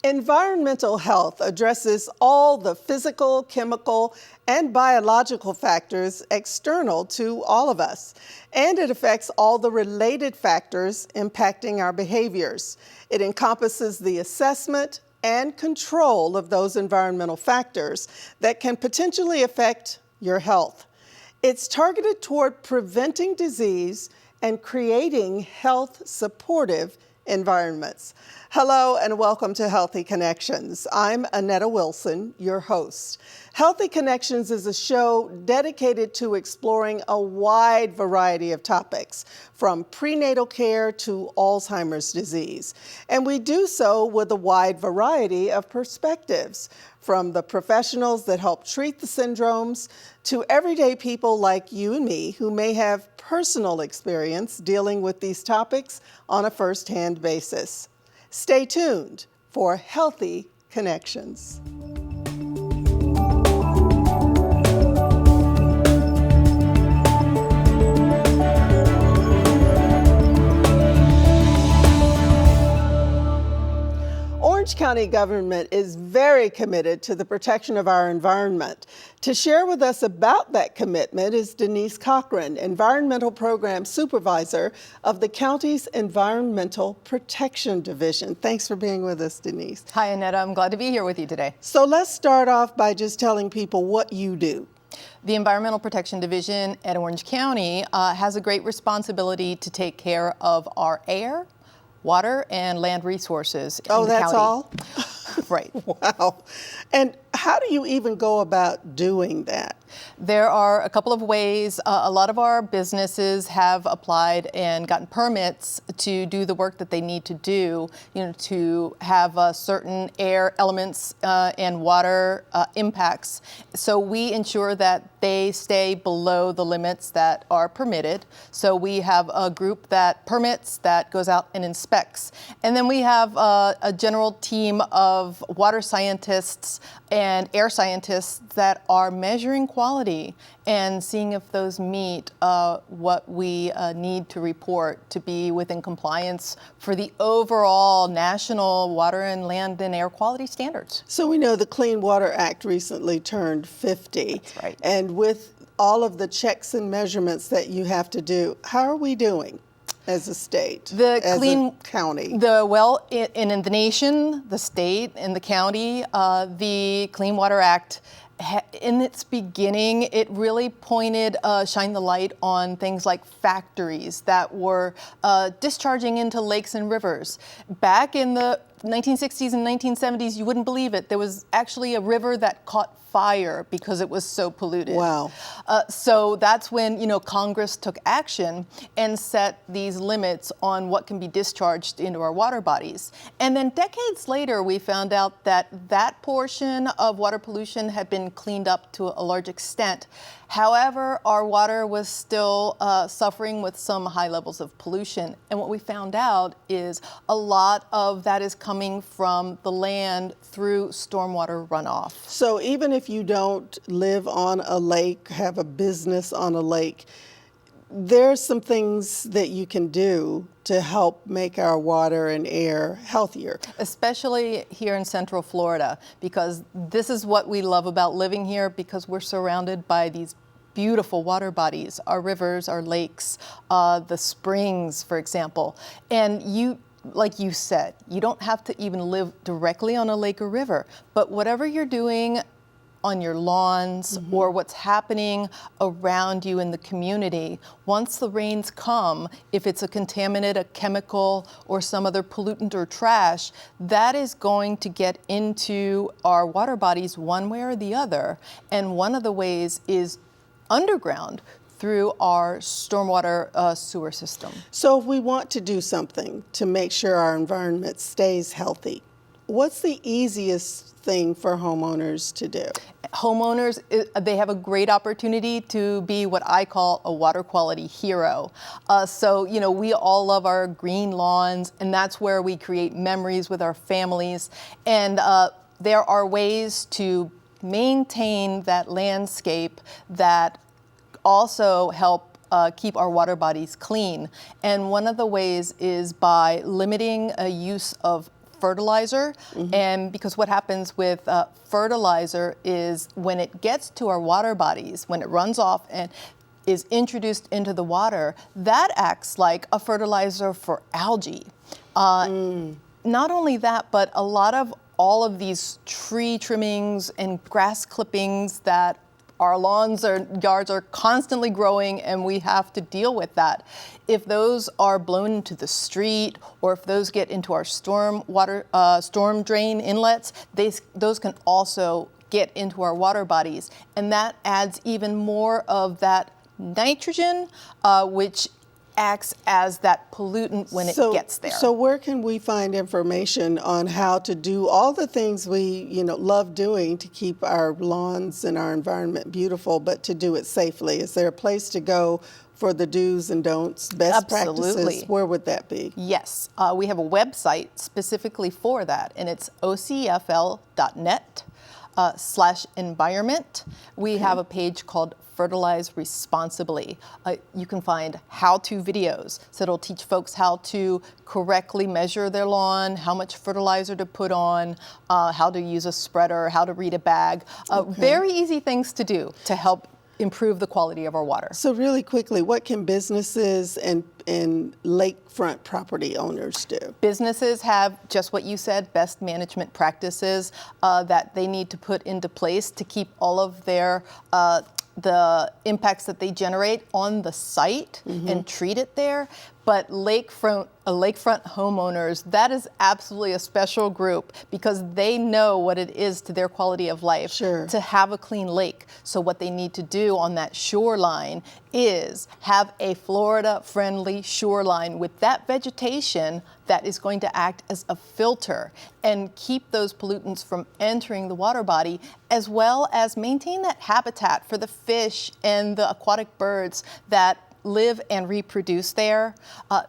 Environmental health addresses all the physical, chemical, and biological factors external to all of us, and it affects all the related factors impacting our behaviors. It encompasses the assessment and control of those environmental factors that can potentially affect your health. It's targeted toward preventing disease and creating health-supportive environments. Hello and welcome to Healthy Connections. I'm Annetta Wilson, your host. Healthy Connections is a show dedicated to exploring a wide variety of topics, from prenatal care to Alzheimer's disease. And we do so with a wide variety of perspectives, from the professionals that help treat the syndromes to everyday people like you and me who may have personal experience dealing with these topics on a first-hand basis. Stay tuned for Healthy Connections. Orange County government is very committed to the protection of our environment. To share with us about that commitment is Denise Cochran, Environmental Program Supervisor of the county's Environmental Protection Division. Thanks for being with us, Denise. Hi, Annetta. I'm glad to be here with you today. So let's start off by just telling people what you do. The Environmental Protection Division at Orange County has a great responsibility to take care of our air, water, and land resources in the county. Oh, that's all? Right. Wow. And how do you even go about doing that? There are a couple of ways. A lot of our businesses have applied and gotten permits to do the work that they need to do, to have certain air elements and water impacts. So we ensure that they stay below the limits that are permitted. So we have a group that permits, that goes out and inspects. And then we have a general team of water scientists and air scientists that are measuring quality and seeing if those meet what we need to report to be within compliance for the overall national water and land and air quality standards. So we know the Clean Water Act recently turned 50. That's right. And with all of the checks and measurements that you have to do, how are we doing as a state, as a county? In the nation, the state, and the county, the Clean Water Act, in its beginning, it really shined the light on things like factories that were discharging into lakes and rivers. Back in the 1960s and 1970s, you wouldn't believe it. There was actually a river that caught fire because it was so polluted. Wow. So that's when, Congress took action and set these limits on what can be discharged into our water bodies. And then decades later, we found out that that portion of water pollution had been cleaned up to a large extent. However, our water was still suffering with some high levels of pollution. And what we found out is a lot of that is coming from the land through stormwater runoff. So even if you don't live on a lake, have a business on a lake, there's some things that you can do to help make our water and air healthier. Especially here in Central Florida, because this is what we love about living here, because we're surrounded by these beautiful water bodies, our rivers, our lakes, the springs, for example. And like you said, you don't have to even live directly on a lake or river, but whatever you're doing on your lawns or what's happening around you in the community, once the rains come, if it's a contaminant, a chemical, or some other pollutant or trash, that is going to get into our water bodies one way or the other. And one of the ways is underground through our stormwater sewer system. So if we want to do something to make sure our environment stays healthy, what's the easiest thing for homeowners to do? Homeowners, they have a great opportunity to be what I call a water quality hero. So, we all love our green lawns, and that's where we create memories with our families. And there are ways to maintain that landscape that also help keep our water bodies clean. And one of the ways is by limiting a use of fertilizer. And because what happens with fertilizer is when it gets to our water bodies, when it runs off and is introduced into the water, that acts like a fertilizer for algae. Not only that, but a lot of all of these tree trimmings and grass clippings that our lawns or yards are constantly growing, and we have to deal with that. If those are blown into the street, or if those get into our storm drain inlets, those can also get into our water bodies, and that adds even more of that nitrogen, which acts as that pollutant when it gets there. So where can we find information on how to do all the things we, love doing to keep our lawns and our environment beautiful, but to do it safely? Is there a place to go for the do's and don'ts, best practices? Where would that be? Yes, we have a website specifically for that, and it's ocfl.net/environment. We have a page called Fertilize Responsibly. You can find how-to videos. So it'll teach folks how to correctly measure their lawn, how much fertilizer to put on, how to use a spreader, how to read a bag. Very easy things to do to help improve the quality of our water. So really quickly, what can businesses and lakefront property owners do? Businesses have just what you said, best management practices that they need to put into place to keep all of their the impacts that they generate on the site and treat it there. But lakefront homeowners, that is absolutely a special group because they know what it is to their quality of life to have a clean lake. So what they need to do on that shoreline is have a Florida-friendly shoreline with that vegetation that is going to act as a filter and keep those pollutants from entering the water body, as well as maintain that habitat for the fish and the aquatic birds that live and reproduce there.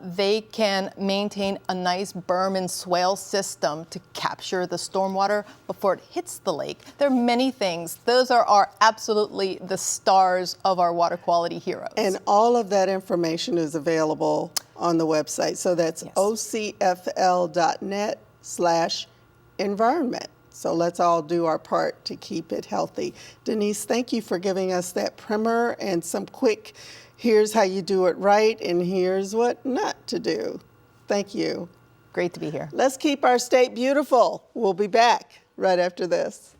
They can maintain a nice berm and swale system to capture the stormwater before it hits the lake. There are many things. Those are absolutely the stars of our water quality heroes. And all of that information is available on the website. So that's ocfl.net/environment. So let's all do our part to keep it healthy. Denise, thank you for giving us that primer and some quick, here's how you do it right and here's what not to do. Thank you. Great to be here. Let's keep our state beautiful. We'll be back right after this.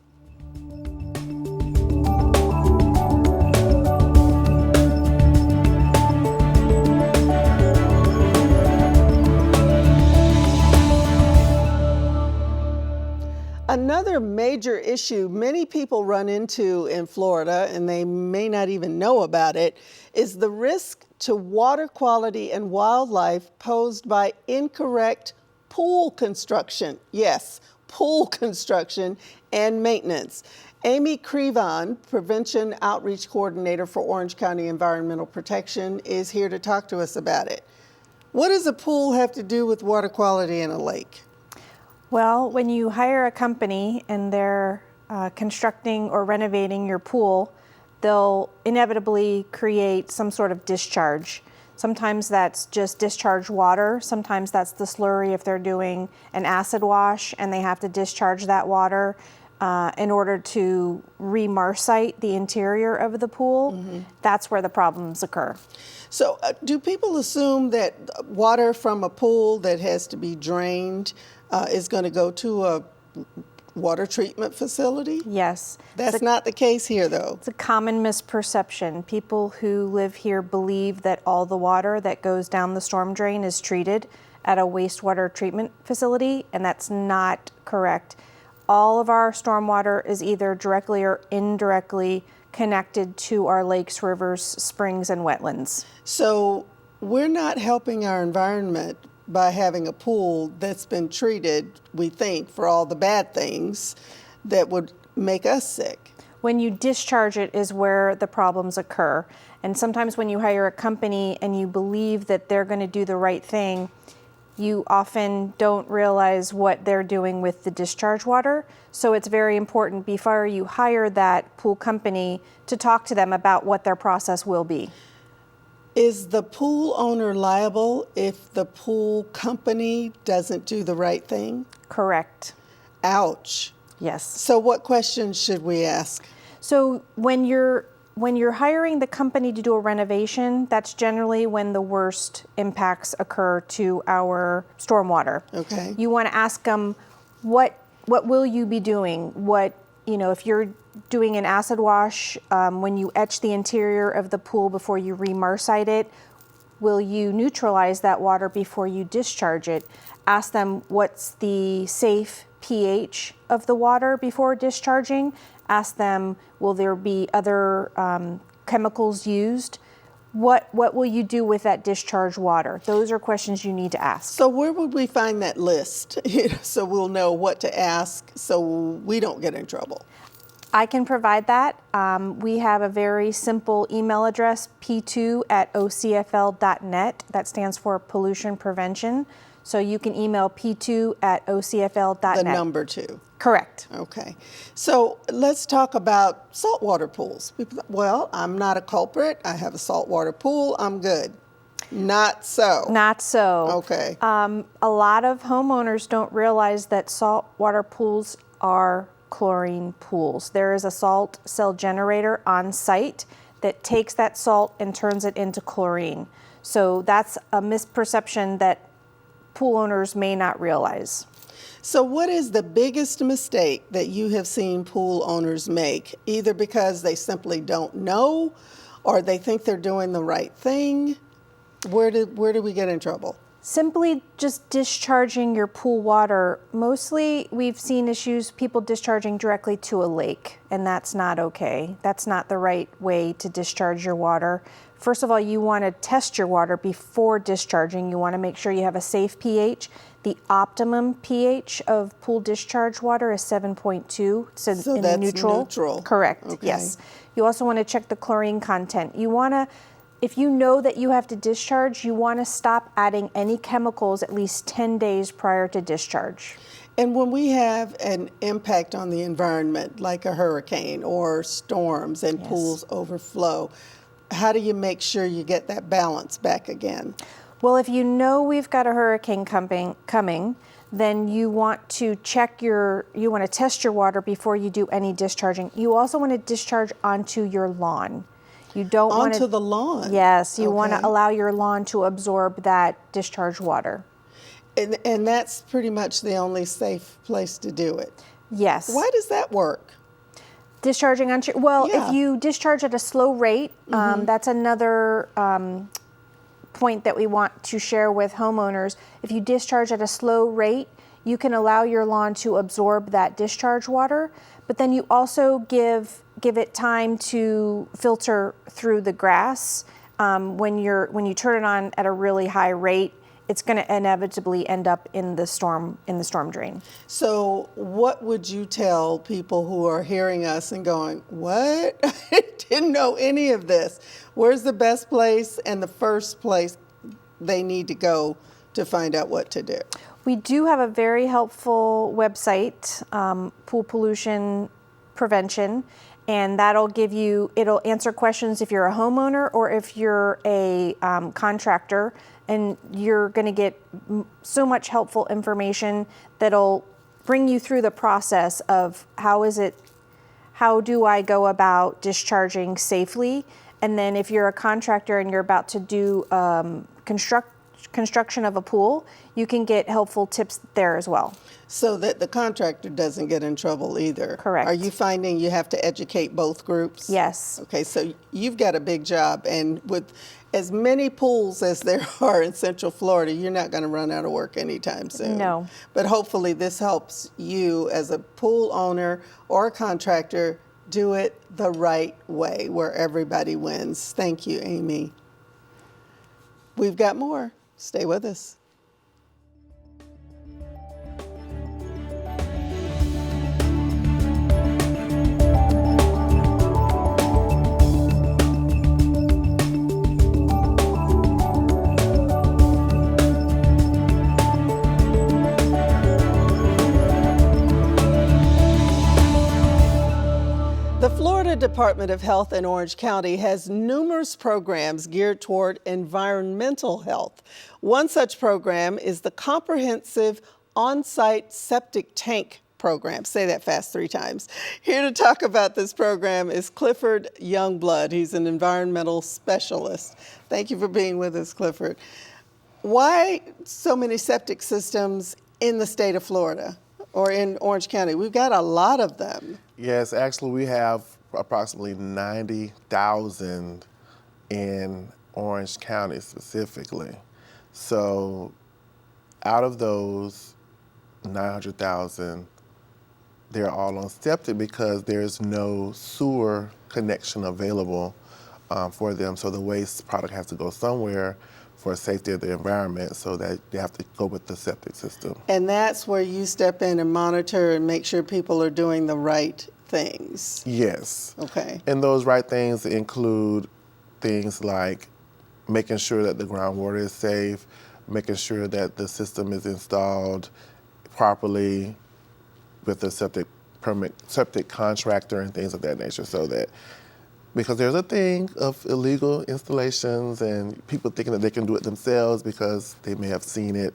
Another major issue many people run into in Florida, and they may not even know about it, is the risk to water quality and wildlife posed by incorrect pool construction. Yes, pool construction and maintenance. Amy Crevan, Prevention Outreach Coordinator for Orange County Environmental Protection, is here to talk to us about it. What does a pool have to do with water quality in a lake? Well, when you hire a company and they're constructing or renovating your pool, they'll inevitably create some sort of discharge. Sometimes that's just discharged water. Sometimes that's the slurry if they're doing an acid wash and they have to discharge that water in order to re-marsite the interior of the pool. That's where the problems occur. So do people assume that water from a pool that has to be drained is going to go to a water treatment facility? Yes. That's not the case here, though. It's a common misperception. People who live here believe that all the water that goes down the storm drain is treated at a wastewater treatment facility, and that's not correct. All of our stormwater is either directly or indirectly connected to our lakes, rivers, springs, and wetlands. So we're not helping our environment by having a pool that's been treated, we think, for all the bad things that would make us sick. When you discharge it is where the problems occur. And sometimes when you hire a company and you believe that they're going to do the right thing, you often don't realize what they're doing with the discharge water. So it's very important before you hire that pool company to talk to them about what their process will be. Is the pool owner liable if the pool company doesn't do the right thing? Correct. Ouch. Yes. So what questions should we ask? So when you're hiring the company to do a renovation, that's generally when the worst impacts occur to our stormwater. Okay. You want to ask them, what will you be doing? If you're doing an acid wash, when you etch the interior of the pool before you remarsite it, will you neutralize that water before you discharge it? Ask them what's the safe pH of the water before discharging. Ask them, will there be other chemicals used? What will you do with that discharged water? Those are questions you need to ask. So where would we find that list? So we'll know what to ask so we don't get in trouble. I can provide that. We have a very simple email address, p2@ocfl.net. That stands for pollution prevention. So you can email p2@ocfl.net. The number 2. Correct. Okay. So let's talk about saltwater pools. People, well, I'm not a culprit. I have a saltwater pool. I'm good. Not so. Not so. Okay. A lot of homeowners don't realize that saltwater pools are chlorine pools. There is a salt cell generator on site that takes that salt and turns it into chlorine. So that's a misperception that pool owners may not realize. So what is the biggest mistake that you have seen pool owners make, either because they simply don't know or they think they're doing the right thing? Where do we get in trouble? Simply just discharging your pool water. Mostly we've seen issues, people discharging directly to a lake, and that's not okay. That's not the right way to discharge your water. First of all, you want to test your water before discharging. You want to make sure you have a safe pH. The optimum pH of pool discharge water is 7.2. So in that's neutral. neutral. Correct. Okay. Yes. You also want to check the chlorine content. You want to, if you know that you have to discharge, you want to stop adding any chemicals at least 10 days prior to discharge. And when we have an impact on the environment, like a hurricane or storms and pools overflow, how do you make sure you get that balance back again? Well, if you know we've got a hurricane coming, then you want to test your water before you do any discharging. You also want to discharge onto your lawn. You don't want Onto the lawn? Yes, you want Okay. to allow your lawn to absorb that discharged water. And that's pretty much the only safe place to do it. Yes. Why does that work? Discharging onto, well, Yeah. if you discharge at a slow rate, that's another point that we want to share with homeowners. If you discharge at a slow rate, you can allow your lawn to absorb that discharge water, but then you also give it time to filter through the grass. When you turn it on at a really high rate, it's going to inevitably end up in the storm drain. So what would you tell people who are hearing us and going, what? I didn't know any of this. Where's the best place and the first place they need to go to find out what to do? We do have a very helpful website, Pool Pollution Prevention, and it'll answer questions if you're a homeowner or if you're a contractor, and you're going to get so much helpful information that'll bring you through the process of how do I go about discharging safely. And then if you're a contractor and you're about to do construction of a pool, you can get helpful tips there as well. So that the contractor doesn't get in trouble either. Correct. Are you finding you have to educate both groups? Yes. Okay, so you've got a big job, and with as many pools as there are in Central Florida, you're not going to run out of work anytime soon. No. But hopefully this helps you as a pool owner or a contractor do it the right way where everybody wins. Thank you, Amy. We've got more. Stay with us. The Florida Florida Department of Health in Orange County has numerous programs geared toward environmental health. One such program is the Comprehensive On-Site Septic Tank Program. Say that fast 3 times. Here to talk about this program is Clifford Youngblood. He's an environmental specialist. Thank you for being with us, Clifford. Why so many septic systems in the state of Florida or in Orange County? We've got a lot of them. Yes, actually we have approximately 90,000 in Orange County specifically. So out of those 900,000, they're all on septic because there's no sewer connection available for them. So the waste product has to go somewhere for safety of the environment, so that they have to go with the septic system. And that's where you step in and monitor and make sure people are doing the right things. Yes. Okay. And those right things include things like making sure that the groundwater is safe, making sure that the system is installed properly with the septic permit, septic contractor and things of that nature, so that, because there's a thing of illegal installations and people thinking that they can do it themselves because they may have seen it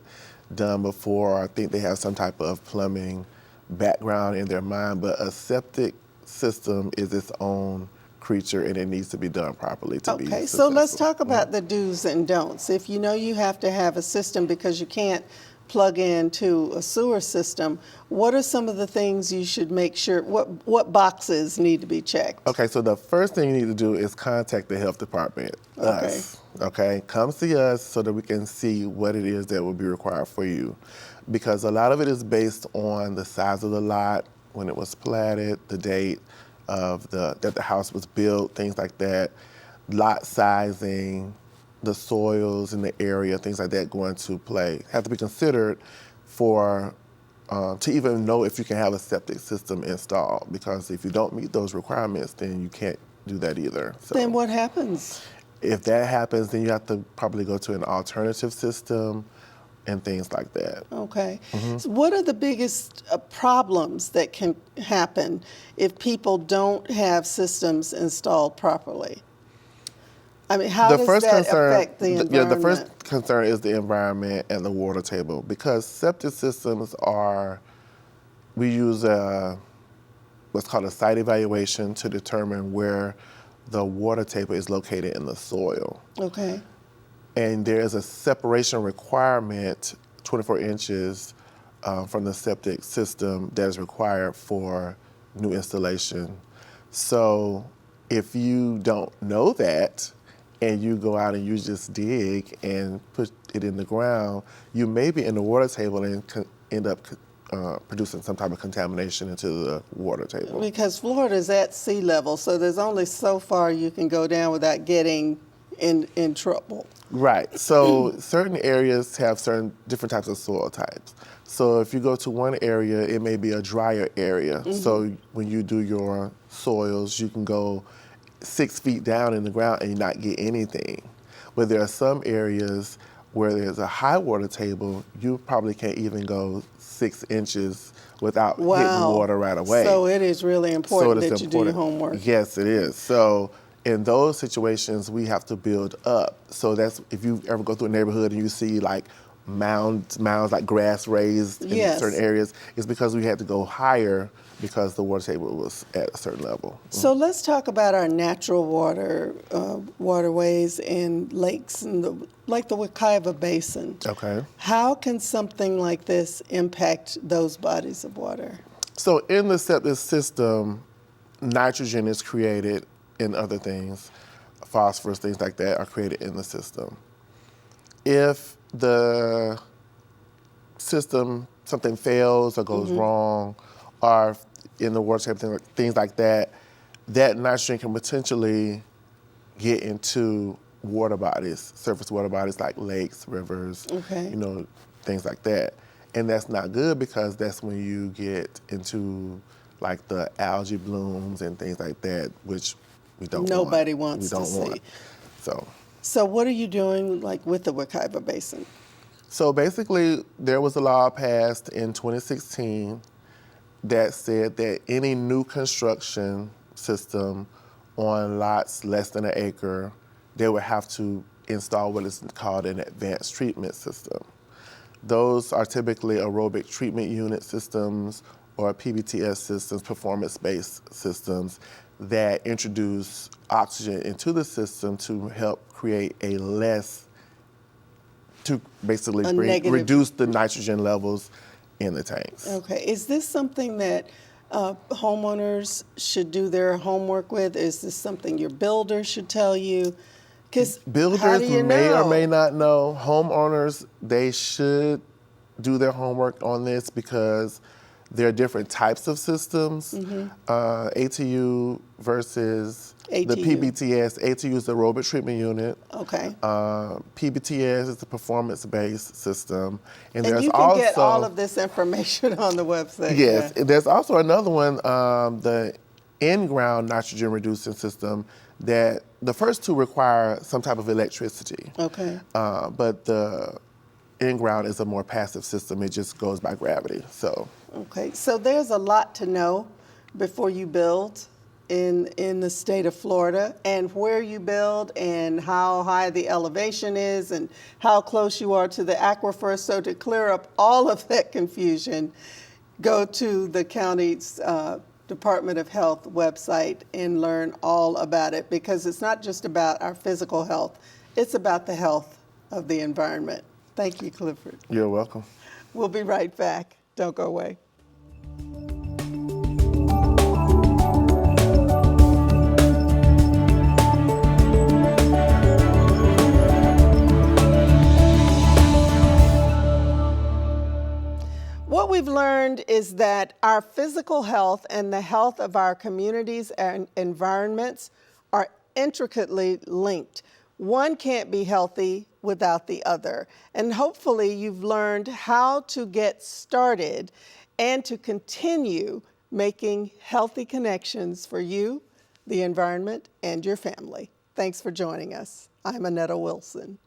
done before or think they have some type of plumbing background in their mind, but a septic system is its own creature and it needs to be done properly to be Okay, successful. so let's talk about the do's and don'ts. If you know you have to have a system because you can't plug into a sewer system, what are some of the things you should make sure, what boxes need to be checked? Okay, so the first thing you need to do is contact the health department, us, okay? Come see us so that we can see what it is that will be required for you. Because a lot of it is based on the size of the lot, when it was platted, the date of that the house was built, things like that, lot sizing, the soils in the area, things like that go into play. Have to be considered for to even know if you can have a septic system installed, because if you don't meet those requirements, then you can't do that either. So Then what happens? if that happens, then you have to probably go to an alternative system and things like that. Okay. So what are the biggest problems that can happen if people don't have systems installed properly? I mean, how does that affect the environment? Yeah, the first concern is the environment and the water table, because septic systems are, we use what's called a site evaluation to determine where the water table is located in the soil. Okay. And there is a separation requirement, 24 inches from the septic system, that is required for new installation. So if you don't know that, and you go out and you just dig and put it in the ground, you may be in the water table and end up producing some type of contamination into the water table. Because Florida is at sea level, so there's only so far you can go down without getting in trouble. Right. So certain areas have certain different types of soil types. So if you go to one area, it may be a drier area. So when you do your soils, you can go 6 feet down in the ground and not get anything. But there are some areas where there's a high water table, you probably can't even go 6 inches without hitting water right away. So it is really important that you do your homework. Yes, it is. So in those situations, we have to build up. So that's, if you ever go through a neighborhood and you see like mounds like grass raised in certain areas, it's because we had to go higher because the water table was at a certain level. So let's talk about our natural water, waterways and lakes, and like the Wekiva Basin. Okay. How can something like this impact those bodies of water? So in the septic system, nitrogen is created and other things, phosphorus, things like that are created in the system. If the system, something fails or goes wrong, or in the water table, things like that, that nitrogen can potentially get into water bodies, surface water bodies like lakes, rivers, things like that. And that's not good, because that's when you get into like the algae blooms and things like that, which we don't Nobody want. wants we don't to want. see. So what are you doing like with the Wekiva Basin? So basically, there was a law passed in 2016 that said that any new construction system on lots less than an acre, they would have to install what is called an advanced treatment system. Those are typically aerobic treatment unit systems or PBTS systems, performance-based systems that introduce oxygen into the system to help create to basically reduce the nitrogen levels in the tanks. Okay, is this something that homeowners should do their homework with? Is this something your builder should tell you? Because Builders may or may not know. Homeowners, they should do their homework on this because there are different types of systems. ATU versus the ATU. PBTS. ATU is the aerobic treatment unit. Okay. PBTS is the performance-based system. And there's you can also, get all of this information on the website. Yes, Yeah. there's also another one, the in-ground nitrogen reducing system, that the first two require some type of electricity. Okay. But the in-ground is a more passive system. It just goes by gravity. So Okay, so there's a lot to know before you build in the state of Florida, and where you build and how high the elevation is and how close you are to the aquifer. So to clear up all of that confusion, go to the county's Department of Health website and learn all about it, because it's not just about our physical health, it's about the health of the environment. Thank you, Clifford. you're welcome. We'll be right back. Don't go away. What we've learned is that our physical health and the health of our communities and environments are intricately linked. One can't be healthy without the other. And hopefully you've learned how to get started and to continue making healthy connections for you, the environment, and your family. Thanks for joining us. I'm Annetta Wilson.